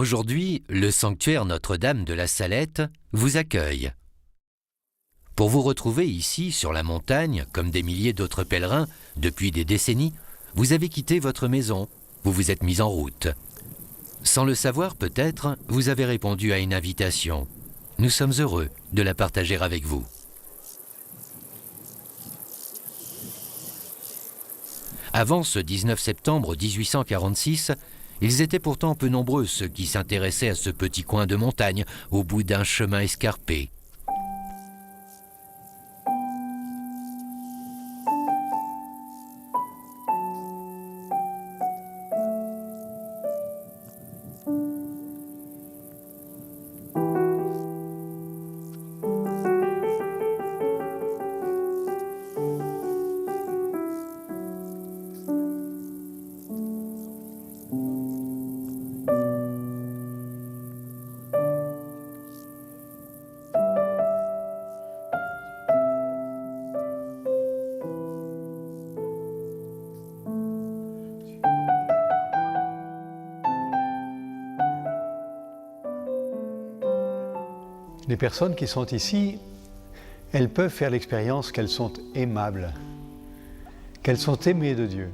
Aujourd'hui, le sanctuaire Notre-Dame de la Salette vous accueille. Pour vous retrouver ici, sur la montagne, comme des milliers d'autres pèlerins, depuis des décennies, vous avez quitté votre maison, vous vous êtes mis en route. Sans le savoir peut-être, vous avez répondu à une invitation. Nous sommes heureux de la partager avec vous. Avant ce 19 septembre 1846, ils étaient pourtant peu nombreux ceux qui s'intéressaient à ce petit coin de montagne au bout d'un chemin escarpé. Les personnes qui sont ici, elles peuvent faire l'expérience qu'elles sont aimables, qu'elles sont aimées de Dieu.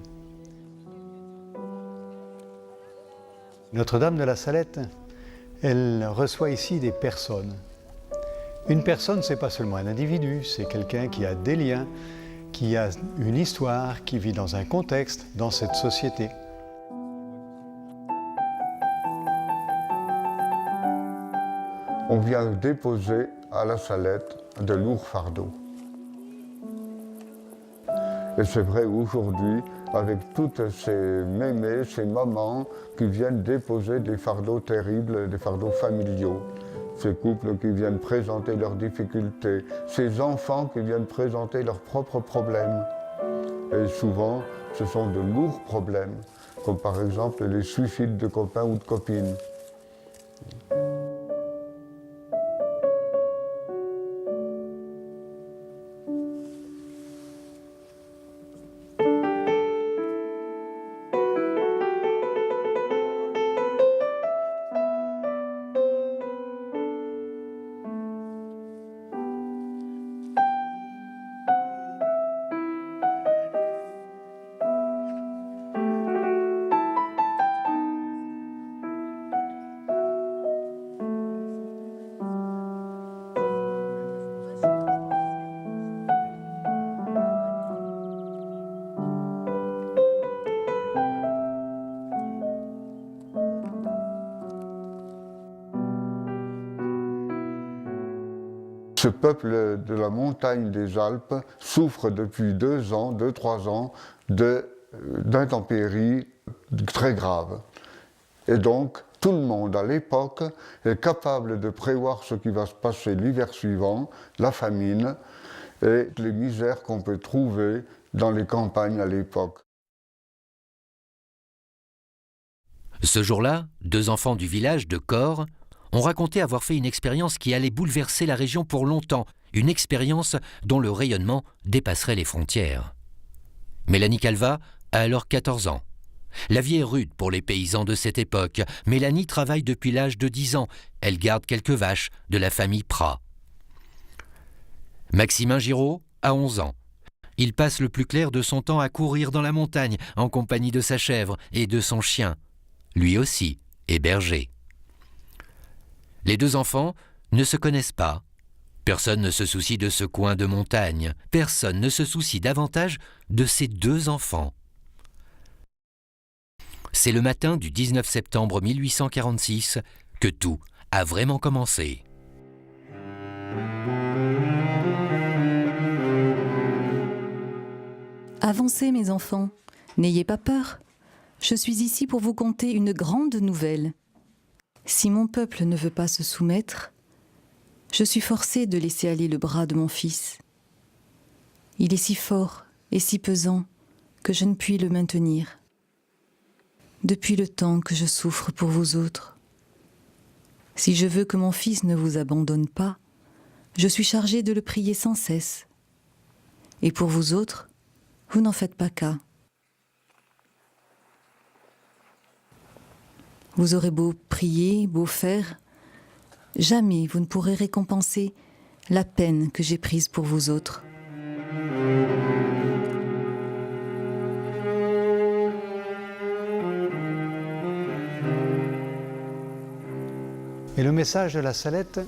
Notre-Dame de la Salette, elle reçoit ici des personnes. Une personne, ce n'est pas seulement un individu, c'est quelqu'un qui a des liens, qui a une histoire, qui vit dans un contexte, dans cette société. On vient déposer à la Salette de lourds fardeaux. Et c'est vrai aujourd'hui, avec toutes ces mémés, ces mamans qui viennent déposer des fardeaux terribles, des fardeaux familiaux. Ces couples qui viennent présenter leurs difficultés, ces enfants qui viennent présenter leurs propres problèmes. Et souvent, ce sont de lourds problèmes, comme par exemple les suicides de copains ou de copines. Ce peuple de la montagne des Alpes souffre depuis 2 ans, 2-3 ans, d'intempéries très graves. Et donc, tout le monde à l'époque est capable de prévoir ce qui va se passer l'hiver suivant, la famine et les misères qu'on peut trouver dans les campagnes à l'époque. Ce jour-là, 2 enfants du village de Corps ont raconté avoir fait une expérience qui allait bouleverser la région pour longtemps, une expérience dont le rayonnement dépasserait les frontières. Mélanie Calva a alors 14 ans. La vie est rude pour les paysans de cette époque. Mélanie travaille depuis l'âge de 10 ans. Elle garde quelques vaches de la famille Prat. Maximin Giraud a 11 ans. Il passe le plus clair de son temps à courir dans la montagne en compagnie de sa chèvre et de son chien. Lui aussi est berger. Les 2 enfants ne se connaissent pas. Personne ne se soucie de ce coin de montagne. Personne ne se soucie davantage de ces 2 enfants. C'est le matin du 19 septembre 1846 que tout a vraiment commencé. Avancez, mes enfants, n'ayez pas peur. Je suis ici pour vous conter une grande nouvelle. Si mon peuple ne veut pas se soumettre, je suis forcée de laisser aller le bras de mon fils. Il est si fort et si pesant que je ne puis le maintenir. Depuis le temps que je souffre pour vous autres, si je veux que mon fils ne vous abandonne pas, je suis chargée de le prier sans cesse. Et pour vous autres, vous n'en faites pas cas. Vous aurez beau prier, beau faire, jamais vous ne pourrez récompenser la peine que j'ai prise pour vous autres. Et le message de la Salette,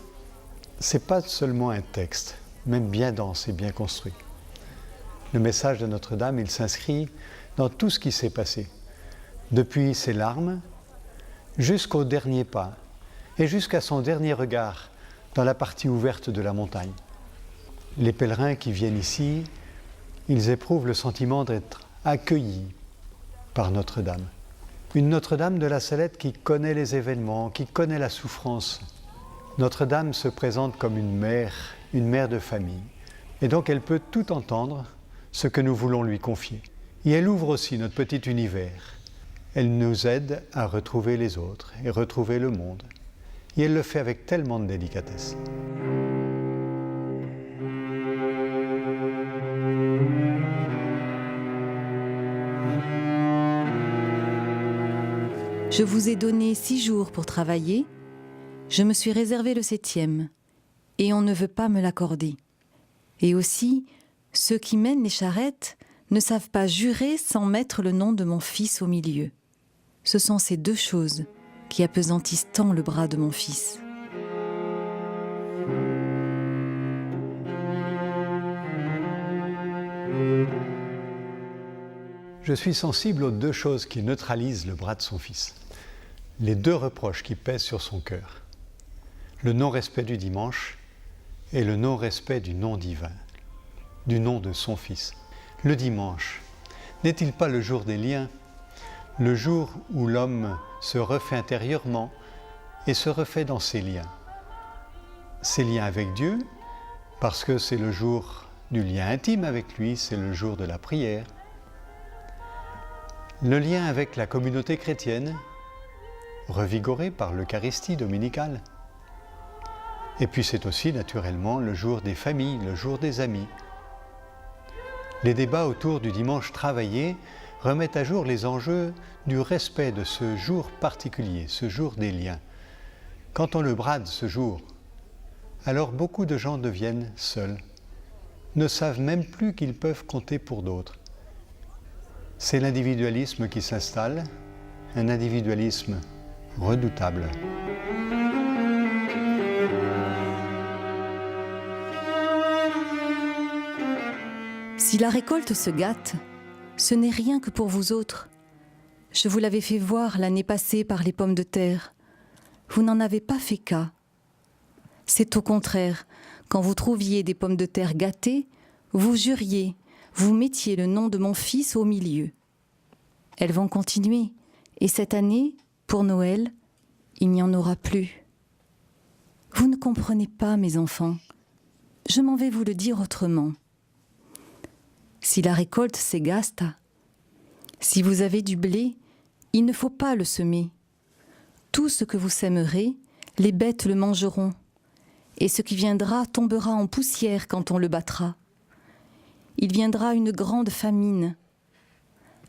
c'est pas seulement un texte, même bien dense et bien construit. Le message de Notre-Dame, il s'inscrit dans tout ce qui s'est passé, depuis ses larmes jusqu'au dernier pas et jusqu'à son dernier regard dans la partie ouverte de la montagne. Les pèlerins qui viennent ici, ils éprouvent le sentiment d'être accueillis par Notre-Dame. Une Notre-Dame de la Salette qui connaît les événements, qui connaît la souffrance. Notre-Dame se présente comme une mère de famille. Et donc elle peut tout entendre ce que nous voulons lui confier. Et elle ouvre aussi notre petit univers. Elle nous aide à retrouver les autres et retrouver le monde. Et elle le fait avec tellement de délicatesse. Je vous ai donné 6 jours pour travailler. Je me suis réservé le 7e, et on ne veut pas me l'accorder. Et aussi, ceux qui mènent les charrettes ne savent pas jurer sans mettre le nom de mon fils au milieu. Ce sont ces 2 choses qui appesantissent tant le bras de mon fils. Je suis sensible aux 2 choses qui neutralisent le bras de son fils. Les 2 reproches qui pèsent sur son cœur. Le non-respect du dimanche et le non-respect du nom divin, du nom de son fils. Le dimanche, n'est-il pas le jour des liens, le jour où l'homme se refait intérieurement et se refait dans ses liens? Ses liens avec Dieu, parce que c'est le jour du lien intime avec lui, c'est le jour de la prière. Le lien avec la communauté chrétienne, revigoré par l'Eucharistie dominicale. Et puis c'est aussi naturellement le jour des familles, le jour des amis. Les débats autour du dimanche travaillé remettent à jour les enjeux du respect de ce jour particulier, ce jour des liens. Quand on le brade ce jour, alors beaucoup de gens deviennent seuls, ne savent même plus qu'ils peuvent compter pour d'autres. C'est l'individualisme qui s'installe, un individualisme redoutable. Si la récolte se gâte, ce n'est rien que pour vous autres. Je vous l'avais fait voir l'année passée par les pommes de terre. Vous n'en avez pas fait cas. C'est au contraire, quand vous trouviez des pommes de terre gâtées, vous juriez, vous mettiez le nom de mon fils au milieu. Elles vont continuer, et cette année, pour Noël, il n'y en aura plus. Vous ne comprenez pas, mes enfants. Je m'en vais vous le dire autrement. Si la récolte s'égaste, si vous avez du blé, il ne faut pas le semer. Tout ce que vous sèmerez, les bêtes le mangeront, et ce qui viendra tombera en poussière quand on le battra. Il viendra une grande famine.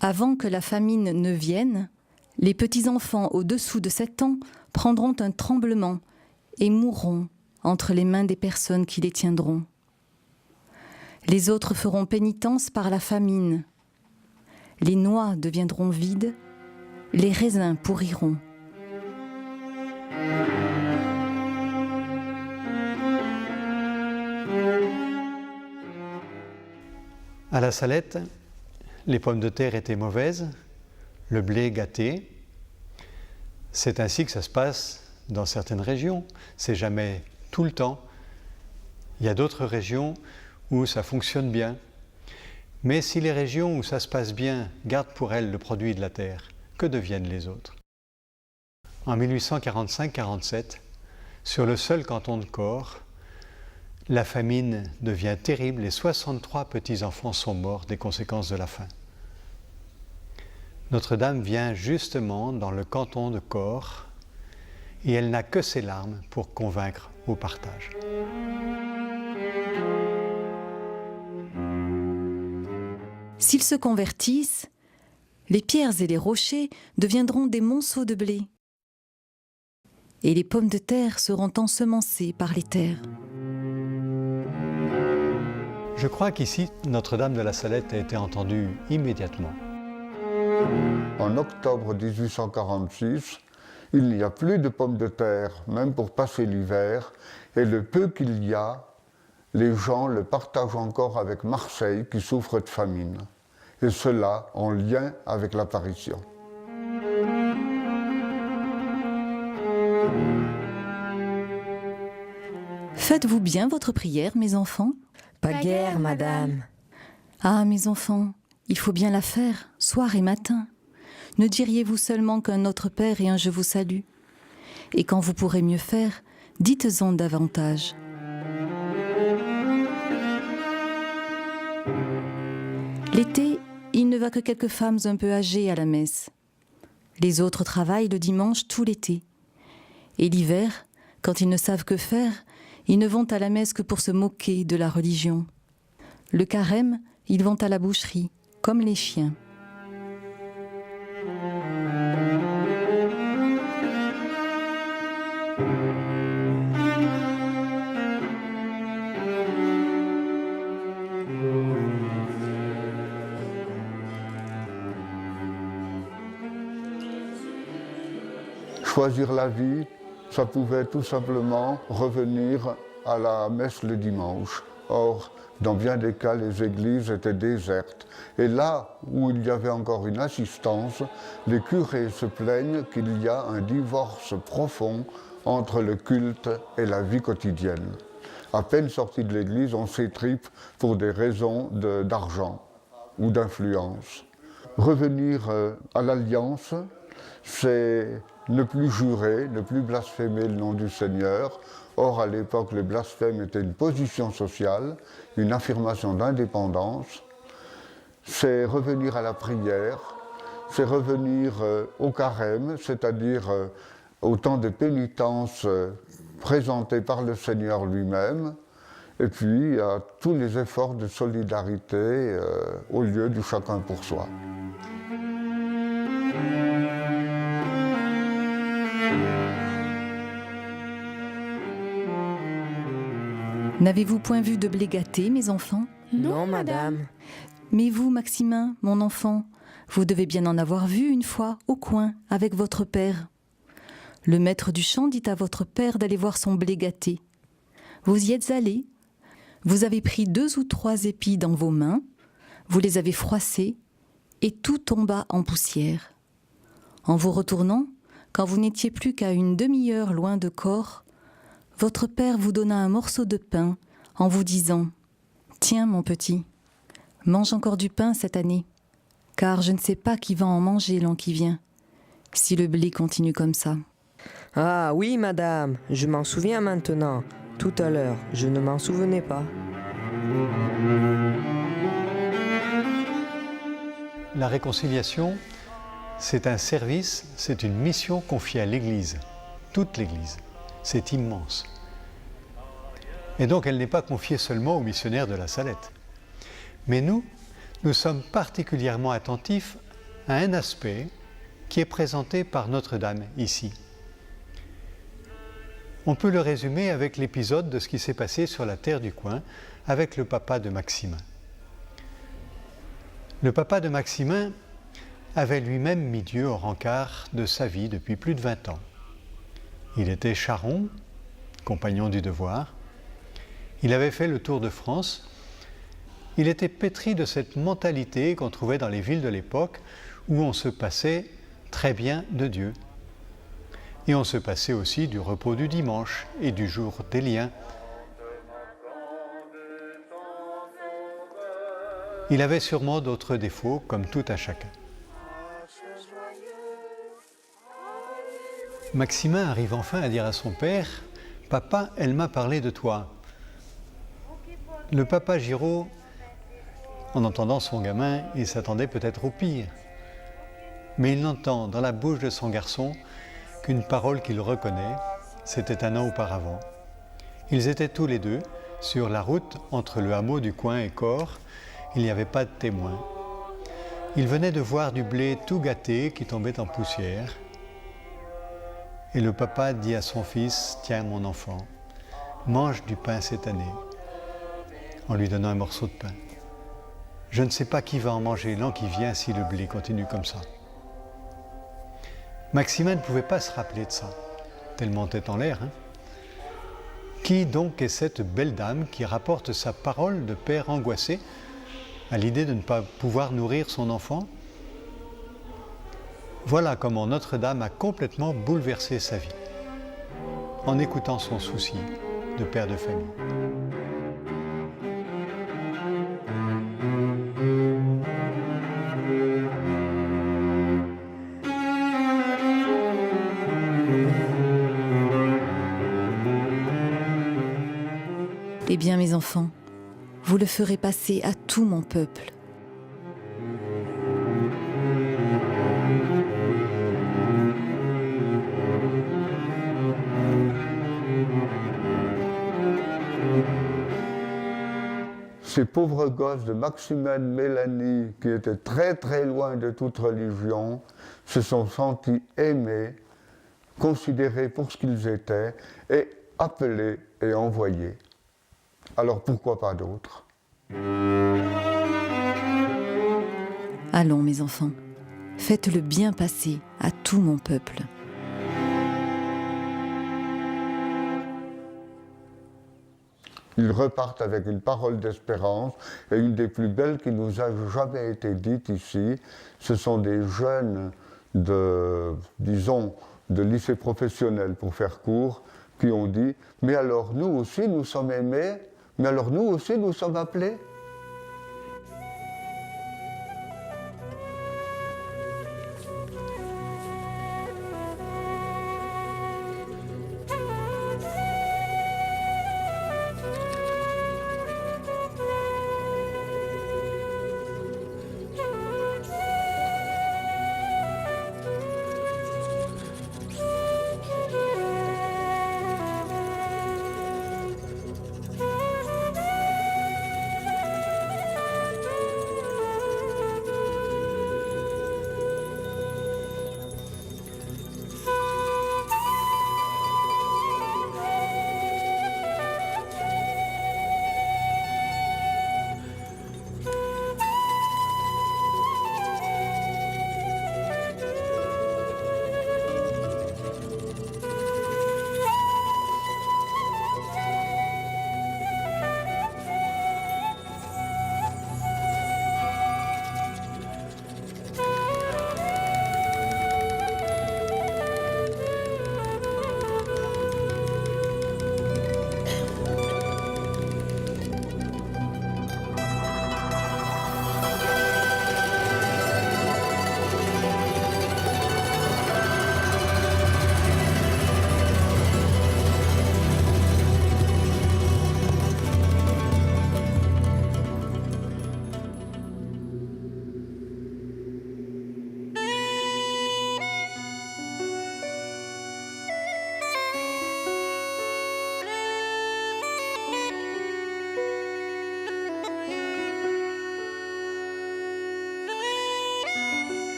Avant que la famine ne vienne, les petits-enfants au-dessous de 7 ans prendront un tremblement et mourront entre les mains des personnes qui les tiendront. Les autres feront pénitence par la famine. Les noix deviendront vides, les raisins pourriront. À la Salette, les pommes de terre étaient mauvaises, le blé gâté. C'est ainsi que ça se passe dans certaines régions. C'est jamais tout le temps. Il y a d'autres régions où ça fonctionne bien. Mais si les régions où ça se passe bien gardent pour elles le produit de la terre, que deviennent les autres? En 1845-47, sur le seul canton de Corps, la famine devient terrible et 63 petits-enfants sont morts des conséquences de la faim. Notre-Dame vient justement dans le canton de Corps et elle n'a que ses larmes pour convaincre au partage. S'ils se convertissent, les pierres et les rochers deviendront des monceaux de blé. et les pommes de terre seront ensemencées par les terres. Je crois qu'ici, Notre-Dame de la Salette a été entendue immédiatement. En octobre 1846, il n'y a plus de pommes de terre, même pour passer l'hiver, et le peu qu'il y a, les gens le partagent encore avec Marseille qui souffre de famine, et cela en lien avec l'apparition. Faites-vous bien votre prière, mes enfants? Pas guère, madame. Ah, mes enfants, il faut bien la faire, soir et matin. Ne diriez-vous seulement qu'un Notre Père et un Je vous salue? Et quand vous pourrez mieux faire, dites-en davantage. L'été, il ne va que quelques femmes un peu âgées à la messe. Les autres travaillent le dimanche tout l'été. Et l'hiver, quand ils ne savent que faire, ils ne vont à la messe que pour se moquer de la religion. Le carême, ils vont à la boucherie, comme les chiens. Choisir la vie, ça pouvait tout simplement revenir à la messe le dimanche. Or, dans bien des cas, les églises étaient désertes. Et là où il y avait encore une assistance, les curés se plaignent qu'il y a un divorce profond entre le culte et la vie quotidienne. À peine sorti de l'église, on s'étripe pour des raisons d'argent ou d'influence. Revenir à l'alliance, c'est ne plus jurer, ne plus blasphémer le nom du Seigneur. Or, à l'époque, le blasphème était une position sociale, une affirmation d'indépendance. C'est revenir à la prière, c'est revenir au carême, c'est-à-dire au temps de pénitence présenté par le Seigneur lui-même, et puis à tous les efforts de solidarité au lieu du chacun pour soi. N'avez-vous point vu de blé gâté, mes enfants? Non, madame. Mais vous, Maximin, mon enfant, vous devez bien en avoir vu une fois, au coin, avec votre père. Le maître du champ dit à votre père d'aller voir son blé gâté. Vous y êtes allé, vous avez pris 2 ou 3 épis dans vos mains, vous les avez froissés, et tout tomba en poussière. En vous retournant, quand vous n'étiez plus qu'à une demi-heure loin de Corps, votre père vous donna un morceau de pain en vous disant « Tiens, mon petit, mange encore du pain cette année, car je ne sais pas qui va en manger l'an qui vient, si le blé continue comme ça. » Ah oui, madame, je m'en souviens maintenant. Tout à l'heure, je ne m'en souvenais pas. La réconciliation, c'est un service, c'est une mission confiée à l'Église, toute l'Église. C'est immense. Et donc elle n'est pas confiée seulement aux missionnaires de la Salette. Mais nous sommes particulièrement attentifs à un aspect qui est présenté par Notre-Dame ici. On peut le résumer avec l'épisode de ce qui s'est passé sur la terre du coin avec le papa de Maximin. Le papa de Maximin avait lui-même mis Dieu au rencard de sa vie depuis plus de 20 ans. Il était charron, compagnon du devoir. Il avait fait le tour de France. Il était pétri de cette mentalité qu'on trouvait dans les villes de l'époque où on se passait très bien de Dieu. Et on se passait aussi du repos du dimanche et du jour des liens. Il avait sûrement d'autres défauts, comme tout un chacun. Maximin arrive enfin à dire à son père « Papa, elle m'a parlé de toi ». Le papa Giraud, en entendant son gamin, il s'attendait peut-être au pire. Mais il n'entend dans la bouche de son garçon qu'une parole qu'il reconnaît, c'était un an auparavant. Ils étaient tous les deux sur la route entre le hameau du coin et Corps. Il n'y avait pas de témoin. Ils venaient de voir du blé tout gâté qui tombait en poussière. Et le papa dit à son fils, « Tiens mon enfant, mange du pain cette année », en lui donnant un morceau de pain. Je ne sais pas qui va en manger l'an qui vient si le blé continue comme ça. Maximin ne pouvait pas se rappeler de ça, tellement tête en l'air. Qui donc est cette belle dame qui rapporte sa parole de père angoissé à l'idée de ne pas pouvoir nourrir son enfant? Voilà comment Notre-Dame a complètement bouleversé sa vie, en écoutant son souci de père de famille. Eh bien, mes enfants, vous le ferez passer à tout mon peuple. Ces pauvres gosses de Maximin et Mélanie, qui étaient très très loin de toute religion, se sont sentis aimés, considérés pour ce qu'ils étaient, et appelés et envoyés. Alors pourquoi pas d'autres? Allons, mes enfants, faites le bien passer à tout mon peuple. Ils repartent avec une parole d'espérance, et une des plus belles qui nous a jamais été dite ici. Ce sont des jeunes de lycée professionnel, pour faire court, qui ont dit « Mais alors nous aussi nous sommes aimés, mais alors nous aussi nous sommes appelés ».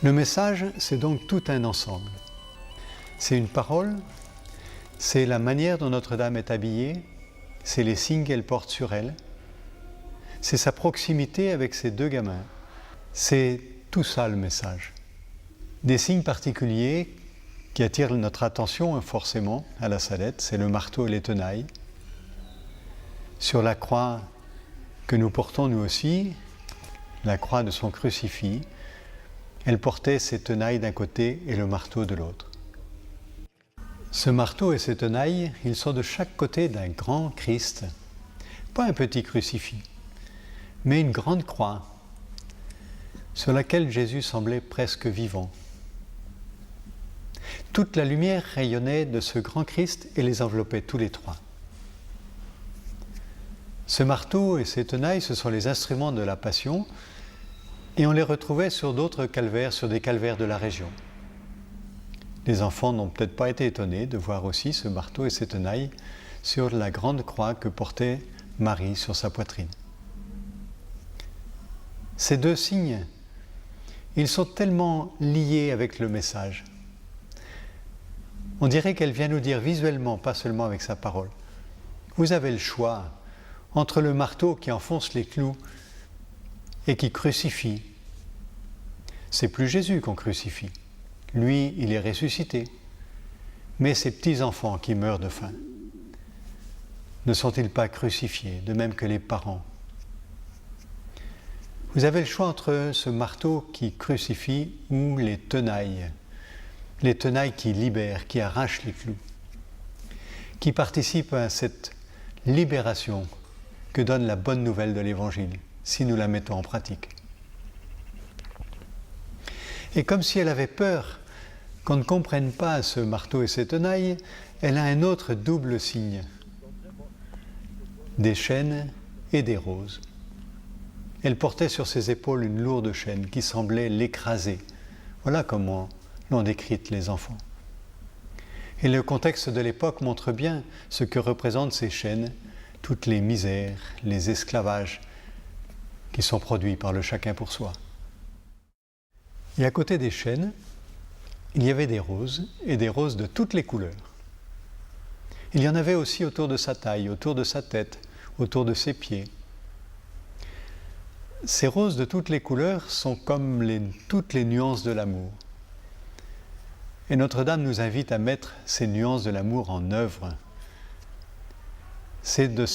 Le message, c'est donc tout un ensemble. C'est une parole, c'est la manière dont Notre-Dame est habillée, c'est les signes qu'elle porte sur elle, c'est sa proximité avec ses deux gamins. C'est tout ça le message. Des signes particuliers qui attirent notre attention forcément à la Salette, c'est le marteau et les tenailles. Sur la croix que nous portons nous aussi, la croix de son crucifix. Elle portait ses tenailles d'un côté et le marteau de l'autre. Ce marteau et ces tenailles, ils sont de chaque côté d'un grand Christ. Pas un petit crucifix, mais une grande croix sur laquelle Jésus semblait presque vivant. Toute la lumière rayonnait de ce grand Christ et les enveloppait tous les trois. Ce marteau et ces tenailles, ce sont les instruments de la Passion, et on les retrouvait sur d'autres calvaires, sur des calvaires de la région. Les enfants n'ont peut-être pas été étonnés de voir aussi ce marteau et ces tenailles sur la grande croix que portait Marie sur sa poitrine. Ces deux signes, ils sont tellement liés avec le message. On dirait qu'elle vient nous dire visuellement, pas seulement avec sa parole. Vous avez le choix entre le marteau qui enfonce les clous et qui crucifie. C'est plus Jésus qu'on crucifie. Lui, il est ressuscité. Mais ces petits-enfants qui meurent de faim, ne sont-ils pas crucifiés, de même que les parents? Vous avez le choix entre ce marteau qui crucifie ou les tenailles qui libèrent, qui arrachent les clous, qui participent à cette libération que donne la bonne nouvelle de l'Évangile, si nous la mettons en pratique. Et comme si elle avait peur qu'on ne comprenne pas ce marteau et ces tenailles, elle a un autre double signe, des chaînes et des roses. Elle portait sur ses épaules une lourde chaîne qui semblait l'écraser. Voilà comment l'ont décrite les enfants. Et le contexte de l'époque montre bien ce que représentent ces chaînes, toutes les misères, les esclavages qui sont produits par le chacun pour soi. Et à côté des chaînes, il y avait des roses, et des roses de toutes les couleurs. Il y en avait aussi autour de sa taille, autour de sa tête, autour de ses pieds. Ces roses de toutes les couleurs sont comme toutes les nuances de l'amour. Et Notre-Dame nous invite à mettre ces nuances de l'amour en œuvre. C'est de